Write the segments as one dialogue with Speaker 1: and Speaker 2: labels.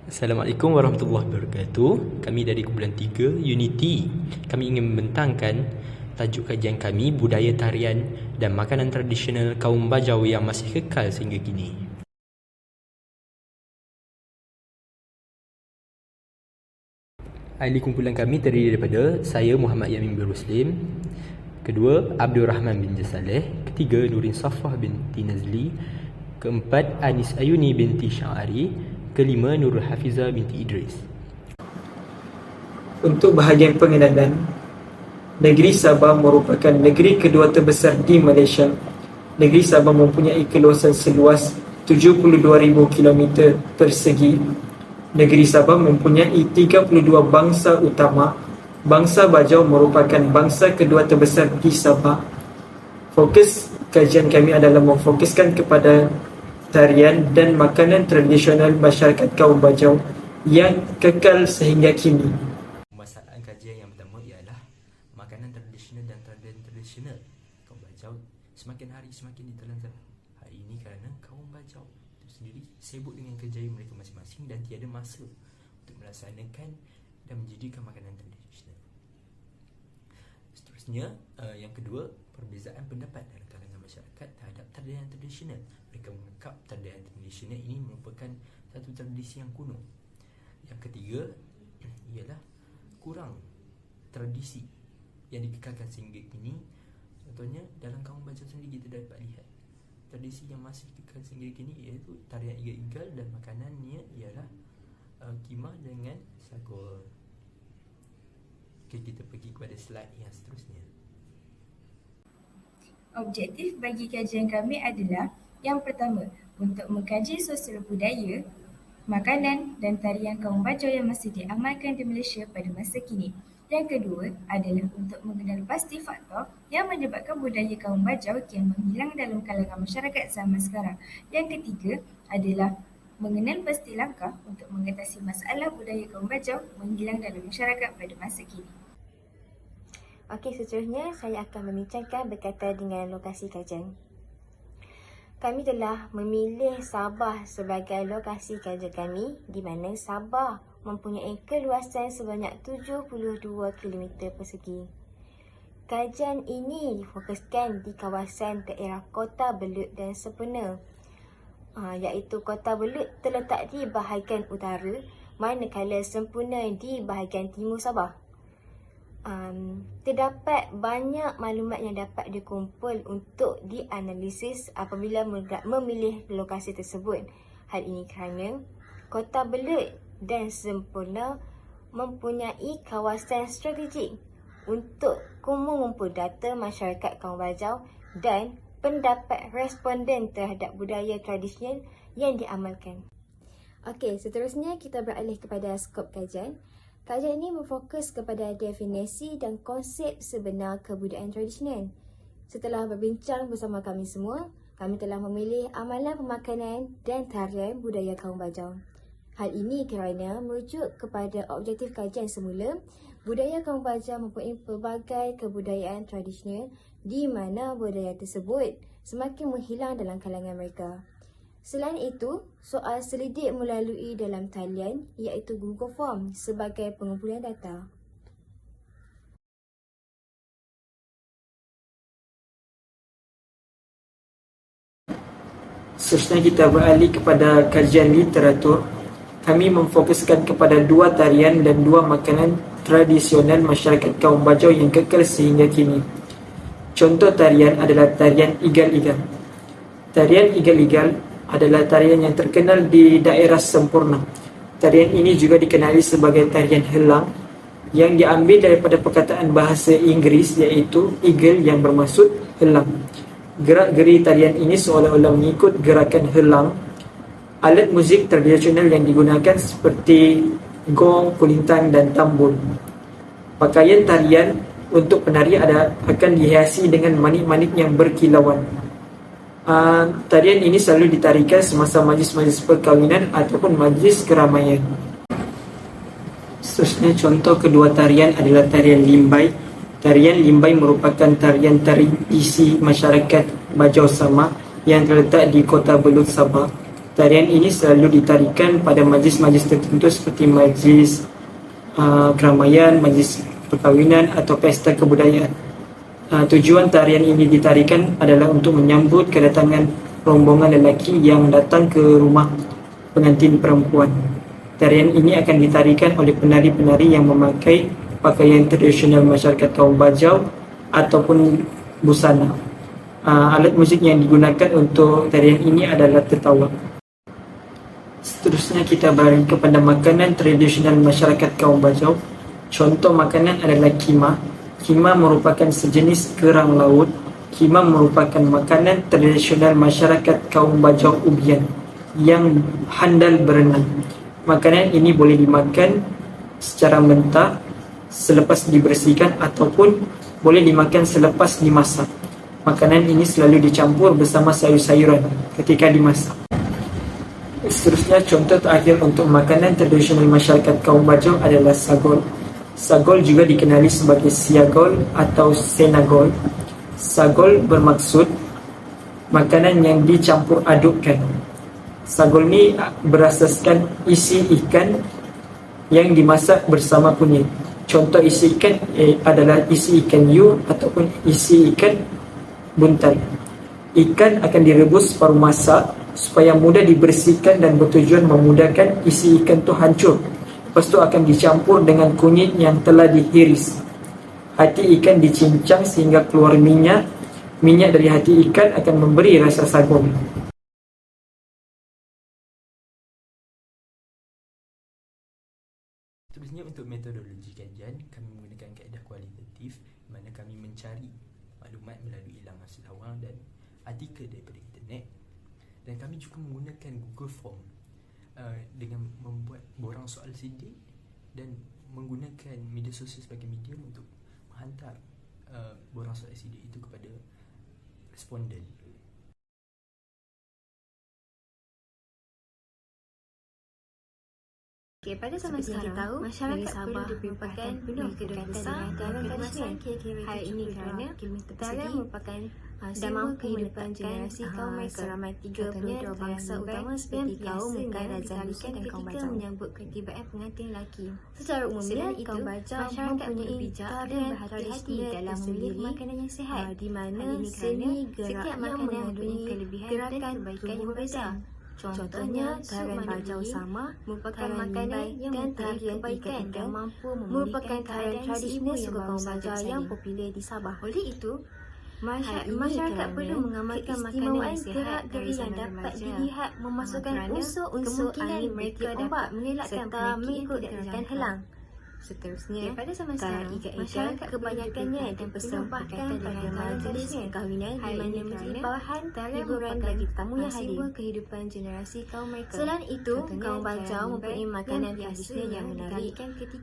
Speaker 1: Assalamualaikum warahmatullahi wabarakatuh. Kami dari kumpulan 3 Unity. Kami ingin membentangkan tajuk kajian kami, budaya tarian dan makanan tradisional kaum Bajau yang masih kekal sehingga kini. Ahli kumpulan kami terdiri daripada saya Muhammad Yamin bin Ruslim, kedua Abdul Rahman bin Jasaleh, ketiga Nurin Safah binti Nazli, keempat Anis Ayuni binti Sya'ari, kelima Nurul Hafizah binti Idris.
Speaker 2: Untuk bahagian pengenalan, negeri Sabah merupakan negeri kedua terbesar di Malaysia. Negeri Sabah mempunyai keluasan seluas 72,000 km persegi. Negeri Sabah mempunyai 32 bangsa utama. Bangsa Bajau merupakan bangsa kedua terbesar di Sabah. Fokus kajian kami adalah memfokuskan kepada tarian dan makanan tradisional masyarakat kaum Bajau yang kekal sehingga kini.
Speaker 1: Masalah kajian yang pertama ialah makanan tradisional dan tarian tradisional kaum Bajau semakin hari semakin ditelantar. Hari ini kerana kaum Bajau itu sendiri sibuk dengan kerjaya mereka masing-masing dan tiada masa untuk melaksanakan dan menjadikan makanan tradisional. Seterusnya, yang kedua, perbezaan pendapat dalam kalangan masyarakat terhadap tarian tradisional. Mereka menganggap tarian tradisional ini merupakan satu tradisi yang kuno. Yang ketiga ialah kurang tradisi yang dikekalkan sehingga kini. Contohnya dalam kaum Bajau sendiri kita dapat lihat tradisi yang masih kekal sehingga kini iaitu tarian igal-igal dan makanannya ialah kimah dengan sagor. Okay, kita pergi kepada slide yang seterusnya.
Speaker 3: Objektif bagi kajian kami adalah yang pertama, untuk mengkaji sosial budaya, makanan dan tarian kaum Bajau yang masih diamalkan di Malaysia pada masa kini. Yang kedua adalah untuk mengenal pasti faktor yang menyebabkan budaya kaum Bajau yang menghilang dalam kalangan masyarakat zaman sekarang. Yang ketiga adalah mengenal pasti langkah untuk mengatasi masalah budaya kaum Bajau menghilang dalam masyarakat pada masa kini.
Speaker 4: Okey, seterusnya saya akan membincangkan berkaitan dengan lokasi kajian. Kami telah memilih Sabah sebagai lokasi kajian kami, di mana Sabah mempunyai keluasan sebanyak 72 km persegi. Kajian ini difokuskan di kawasan daerah Kota Belud dan Sempena, iaitu Kota Belud terletak di bahagian utara, manakala Sempena di bahagian timur Sabah. Terdapat banyak maklumat yang dapat dikumpul untuk dianalisis apabila memilih lokasi tersebut. Hal ini kerana Kota Belud dan Sempena mempunyai kawasan strategik untuk mengumpul data masyarakat kaum Bajau dan pendapat responden terhadap budaya tradisional yang diamalkan. Okey, seterusnya kita beralih kepada skop kajian. Kajian ini berfokus kepada definisi dan konsep sebenar kebudayaan tradisional. Setelah berbincang bersama kami semua, kami telah memilih amalan pemakanan dan tarian budaya kaum Bajau. Hal ini kerana merujuk kepada objektif kajian semula, budaya kaum Bajau mempunyai pelbagai kebudayaan tradisional di mana budaya tersebut semakin menghilang dalam kalangan mereka. Selain itu, soal selidik melalui dalam talian iaitu Google Form sebagai pengumpulan data.
Speaker 2: Seterusnya kita beralih kepada kajian literatur. Kami memfokuskan kepada dua tarian dan dua makanan tradisional masyarakat kaum Bajau yang kekal sehingga kini. Contoh tarian adalah tarian igal-igal. Tarian igal-igal adalah tarian yang terkenal di daerah Sempurna. Tarian ini juga dikenali sebagai tarian helang yang diambil daripada perkataan bahasa Inggeris iaitu eagle yang bermaksud helang. Gerak-geri tarian ini seolah-olah mengikut gerakan helang. Alat muzik tradisional yang digunakan seperti gong, kulintang dan tambur. Pakaian tarian untuk penari akan dihiasi dengan manik-manik yang berkilauan. Tarian ini selalu ditarikan semasa majlis-majlis perkahwinan ataupun majlis keramaian. Seterusnya, contoh kedua tarian adalah tarian limbai. Tarian limbai merupakan tarian tradisi masyarakat Bajau Sama yang terletak di Kota Belud, Sabah. Tarian ini selalu ditarikan pada majlis-majlis tertentu seperti majlis keramaian, majlis perkahwinan atau pesta kebudayaan. Tujuan tarian ini ditarikan adalah untuk menyambut kedatangan rombongan lelaki yang datang ke rumah pengantin perempuan. Tarian ini akan ditarikan oleh penari-penari yang memakai pakaian tradisional masyarakat kaum Bajau ataupun busana. Alat muzik yang digunakan untuk tarian ini adalah tertawa. Seterusnya kita beralih kepada makanan tradisional masyarakat kaum Bajau. Contoh makanan adalah kima. Kima merupakan sejenis kerang laut. Kima merupakan makanan tradisional masyarakat kaum Bajau Ubian yang handal berenang. Makanan ini boleh dimakan secara mentah selepas dibersihkan ataupun boleh dimakan selepas dimasak. Makanan ini selalu dicampur bersama sayur-sayuran ketika dimasak. Seterusnya, contoh terakhir untuk makanan tradisional masyarakat kaum Bajau adalah sagol. Sagol juga dikenali sebagai siagol atau senagol. Sagol bermaksud makanan yang dicampur adukkan. Sagol ni berasaskan isi ikan yang dimasak bersama kunyit. Contoh isi ikan adalah isi ikan hiu ataupun isi ikan buntal. Ikan akan direbus separuh masak supaya mudah dibersihkan dan bertujuan memudahkan isi ikan tu hancur. Lepas tu akan dicampur dengan kunyit yang telah dihiris. Hati ikan dicincang sehingga keluar minyak. Minyak dari hati ikan akan memberi rasa sagol.
Speaker 1: Seterusnya, untuk metodologi kajian, kami menggunakan kaedah kualitatif di mana kami mencari maklumat melalui laman selawang dan artikel daripada internet, dan kami juga menggunakan Google Form dengan membuat borang soal sidik dan menggunakan media sosial sebagai medium untuk menghantar borang soal sidik itu kepada responden.
Speaker 4: Okay, pada zaman sekarang, tahu, masyarakat Sabah merupakan negara besar dalam kawasan hal ini kerana tarian merupakan dan mampu kehidupan generasi kaum mereka. Seramai 32 bangsa utama seperti kaum Mukai, Razalikan dan kaum Bajau menyambut ketibaan pengantin lelaki. Secara umumnya, kaum Bajau mempunyai bijak dan berhati-hati dalam memilih makanan yang sihat, di mana seni gerak yang mengandungi kelebihan dan kebaikan yang berbeza. Contohnya, tarian Bajau Sama merupakan makanan dan tarian kebaikan dan mampu merupakan tarian tradisional suku kaum Bajau yang popular di Sabah. Oleh itu, masyarakat perlu mengamalkan makanan yang sihat dari yang dapat dilihat memasukkan unsur-unsur angin mereka dapat mengelakkan mengikut gerakan helang. Seterusnya, pada zaman sekarang, masyarakat kebanyakannya dan persembahkan pada majlis perkahwinan di mana menjadi bawahan hiburan bagi tetamu yang hadir kehidupan generasi kaum mereka. Selain itu, kaum Bajau mempunyai makanan tradisional yang menarik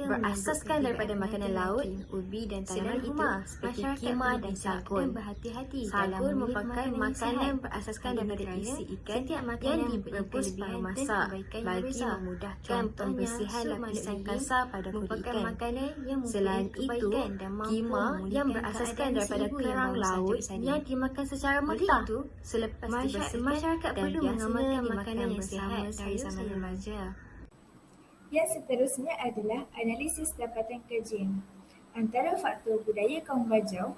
Speaker 4: berasaskan daripada makanan laut, ubi dan tanaman rumah seperti kima dan sagol. Sagol merupakan makanan berasaskan daripada isi ikan yang direbus pada masak bagi memudahkan pembersihan lapisan kasar pada kulit ikan. Selain itu, kima yang berasaskan daripada kerang laut yang dimakan secara mentah selepas dibersihkan masyarakat perlu mengamalkan makanan yang sihat dari zaman remaja.
Speaker 3: Yang seterusnya adalah analisis dapatan kajian. Antara faktor budaya kaum Bajau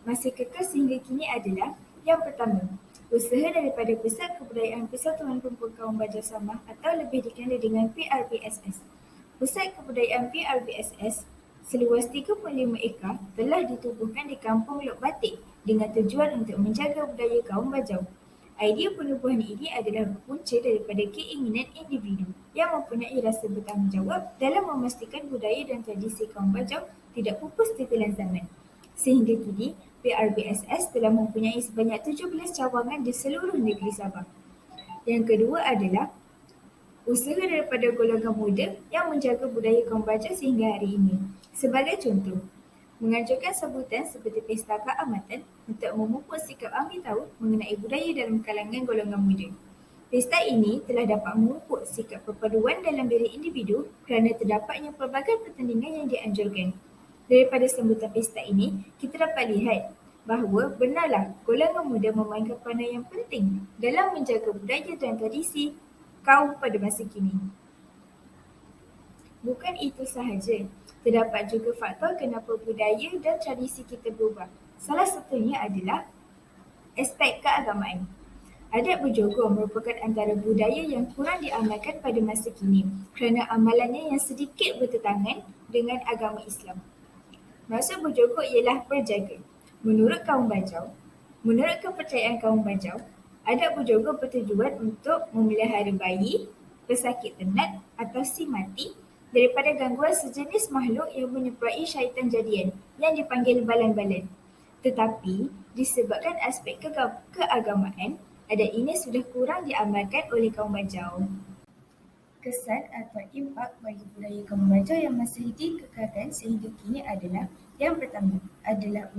Speaker 3: masih kekal sehingga kini adalah: yang pertama, usaha daripada Pusat Kebudayaan Persatuan Perempuan Kaum Bajau Samah atau lebih dikenali dengan PRPSS. Pusat Kebudayaan PRPSS seluas 35 ekar telah ditubuhkan di Kampung Lok Batik dengan tujuan untuk menjaga budaya kaum Bajau. Idea penubuhan ini adalah berpunca daripada keinginan individu yang mempunyai rasa bertanggungjawab dalam memastikan budaya dan tradisi kaum Bajau tidak pupus tertelan zaman. Sehingga kini, PRPSS telah mempunyai sebanyak 17 cawangan di seluruh negeri Sabah. Yang kedua adalah usaha daripada golongan muda yang menjaga budaya kaum Bajau sehingga hari ini. Sebagai contoh, menganjurkan sebutan seperti Pesta Keamatan untuk memupuk sikap ambil tahu mengenai budaya dalam kalangan golongan muda. Pesta ini telah dapat memupuk sikap perpaduan dalam diri individu kerana terdapatnya pelbagai pertandingan yang dianjurkan. Daripada sambutan pesta ini, kita dapat lihat bahawa benarlah golongan muda memainkan peranan yang penting dalam menjaga budaya dan tradisi kaum pada masa kini. Bukan itu sahaja, terdapat juga faktor kenapa budaya dan tradisi kita berubah. Salah satunya adalah aspek keagamaan. Adat berjogur merupakan antara budaya yang kurang diamalkan pada masa kini kerana amalannya yang sedikit bertentangan dengan agama Islam. Maksud berjogur ialah berjaga. Menurut kepercayaan kaum Bajau, adat berjogur bertujuan untuk memelihara bayi, pesakit tenat atau si mati daripada gangguan sejenis makhluk yang menyerupai syaitan jadian yang dipanggil balan-balan. Tetapi, disebabkan aspek keagamaan, adat ini sudah kurang diamalkan oleh kaum Bajau. Kesan atau impak bagi budaya kaum Bajau yang masih dikekalkan sehingga kini adalah, yang pertama adalah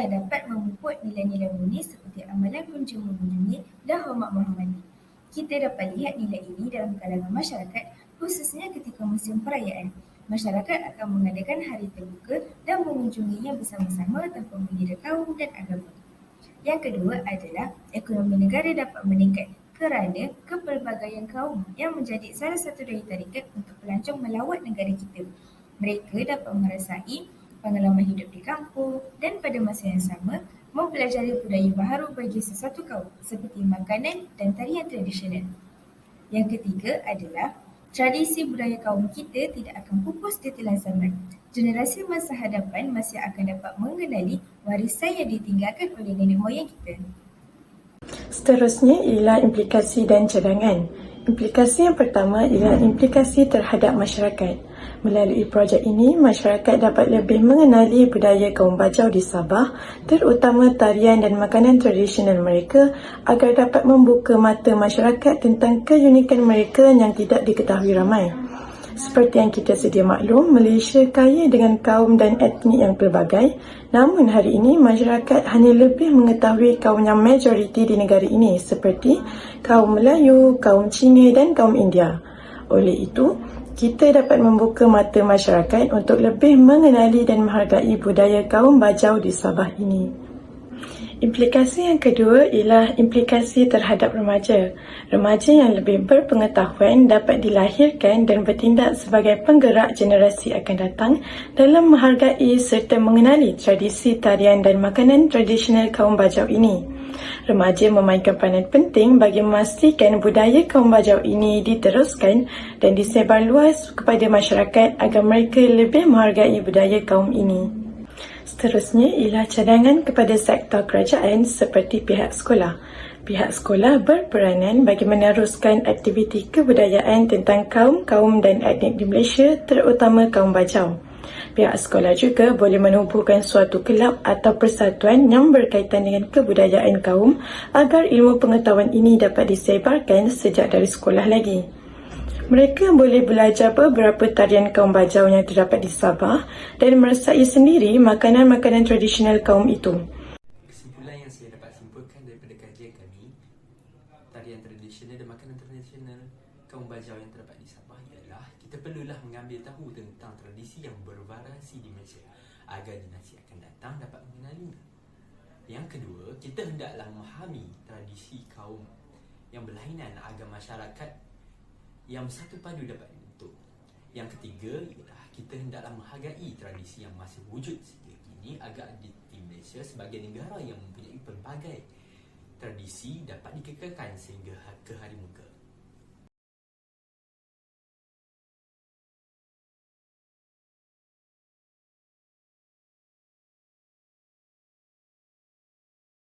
Speaker 3: dapat memupuk nilai-nilai murni seperti amalan kunjung-mengunjungi dan hormat menghormati. Kita dapat lihat nilai ini dalam kalangan masyarakat, khususnya ketika musim perayaan. Masyarakat akan mengadakan hari terbuka dan mengunjunginya bersama-sama tanpa membeda kaum dan agama. Yang kedua adalah ekonomi negara dapat meningkat kerana kepelbagaian kaum yang menjadi salah satu daya tarikan untuk pelancong melawat negara kita. Mereka dapat merasai pengalaman hidup di kampung dan pada masa yang sama mempelajari budaya baharu bagi sesuatu kaum seperti makanan dan tarian tradisional. Yang ketiga adalah tradisi budaya kaum kita tidak akan pupus di telan zaman. Generasi masa hadapan masih akan dapat mengenali warisan yang ditinggalkan oleh nenek moyang kita.
Speaker 5: Seterusnya ialah implikasi dan cadangan. Implikasi yang pertama ialah implikasi terhadap masyarakat. Melalui projek ini, masyarakat dapat lebih mengenali budaya kaum Bajau di Sabah, terutama tarian dan makanan tradisional mereka, agar dapat membuka mata masyarakat tentang keunikan mereka yang tidak diketahui ramai. Seperti yang kita sedia maklum, Malaysia kaya dengan kaum dan etnik yang pelbagai, namun hari ini masyarakat hanya lebih mengetahui kaum yang majoriti di negara ini seperti kaum Melayu, kaum Cina dan kaum India. Oleh itu, kita dapat membuka mata masyarakat untuk lebih mengenali dan menghargai budaya kaum Bajau di Sabah ini. Implikasi yang kedua ialah implikasi terhadap remaja. Remaja yang lebih berpengetahuan dapat dilahirkan dan bertindak sebagai penggerak generasi akan datang dalam menghargai serta mengenali tradisi tarian dan makanan tradisional kaum Bajau ini. Remaja memainkan peranan penting bagi memastikan budaya kaum Bajau ini diteruskan dan disebar luas kepada masyarakat agar mereka lebih menghargai budaya kaum ini. Seterusnya ialah cadangan kepada sektor kerajaan seperti pihak sekolah. Pihak sekolah berperanan bagi meneruskan aktiviti kebudayaan tentang kaum-kaum dan etnik di Malaysia, terutama kaum Bajau. Pihak sekolah juga boleh menubuhkan suatu kelab atau persatuan yang berkaitan dengan kebudayaan kaum agar ilmu pengetahuan ini dapat disebarkan sejak dari sekolah lagi. Mereka boleh belajar beberapa tarian kaum Bajau yang terdapat di Sabah dan merasai sendiri makanan-makanan tradisional kaum itu.
Speaker 1: Kesimpulan yang saya dapat simpulkan daripada kajian kami, tarian tradisional dan makanan tradisional kaum Bajau yang terdapat di Sabah ialah kita perlulah mengambil tahu tentang tradisi yang bervariasi di Malaysia agar generasi akan datang dapat mengenalinya. Yang kedua, kita hendaklah memahami tradisi kaum yang berlainan agar masyarakat yang bersatu padu dapat dibentuk. Yang ketiga ialah kita hendaklah menghargai tradisi yang masih wujud sehingga kini agar identiti Malaysia sebagai negara yang mempunyai pelbagai tradisi dapat dikekalkan sehingga ke hari muka.